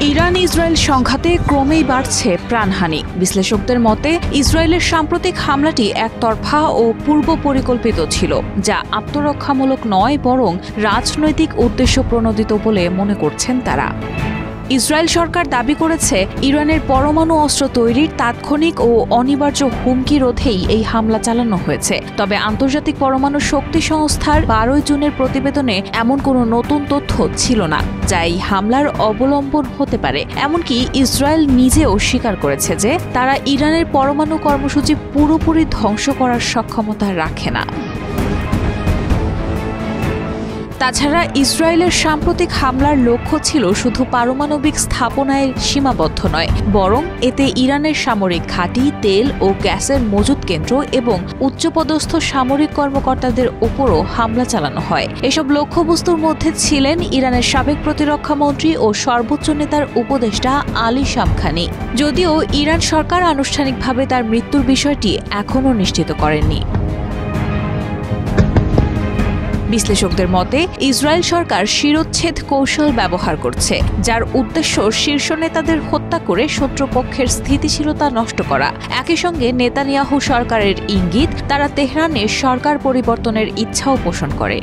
Iran Israel সংঘাতে ক্রমেই বাড়ছে প্রাণহানি। বিশ্লেষকদের মতে ইসরায়েলের সাম্প্রতিক হামলাটি একতরফা ও পূর্ব পরিকল্পিত ছিল, যা আত্মরক্ষামূলক নয় বরং রাজনৈতিক উদ্দেশ্য প্রণোদিত বলে মনে করছেন তারা। ইসরায়েল সরকার দাবি করেছে ইরানের পরমাণু অস্ত্র তৈরির তাৎক্ষণিক ও অনিবার্য হুমকি রোধেই এই হামলা চালানো হয়েছে। তবে আন্তর্জাতিক পরমাণু শক্তি সংস্থার 12 জুনের প্রতিবেদনে এমন কোনো নতুন তথ্য ছিল না, যা এই হামলার অবলম্বন হতে পারে। এমনকি ইসরায়েল নিজেও স্বীকার করেছে যে তারা ইরানের পরমাণু কর্মসূচি পুরোপুরি ধ্বংস করার সক্ষমতা রাখে না। তাছাড়া ইসরায়েলের সাম্প্রতিক হামলার লক্ষ্য ছিল শুধু পারমাণবিক স্থাপনায় সীমাবদ্ধ নয়, বরং এতে ইরানের সামরিক ঘাঁটি, তেল ও গ্যাসের মজুত কেন্দ্র এবং উচ্চপদস্থ সামরিক কর্মকর্তাদের উপরও হামলা চালানো হয়। এসব লক্ষ্যবস্তুর মধ্যে ছিলেন ইরানের সাবেক প্রতিরক্ষা মন্ত্রী ও সর্বোচ্চ নেতার উপদেষ্টা আলী শামখানি। যদিও ইরান সরকার আনুষ্ঠানিকভাবে তার মৃত্যুর বিষয়টি এখনও নিশ্চিত করেনি। বিশ্লেষকদের মতে ইসরায়েল সরকার শিরোচ্ছেদ কৌশল ব্যবহার করছে, যার উদ্দেশ্য শীর্ষ নেতাদের হত্যা করে শত্রুপক্ষের স্থিতিশীলতা নষ্ট করা। একই সঙ্গে নেতানিয়াহু সরকারের ইঙ্গিত তারা তেহরানে সরকার পরিবর্তনের ইচ্ছাও পোষণ করে।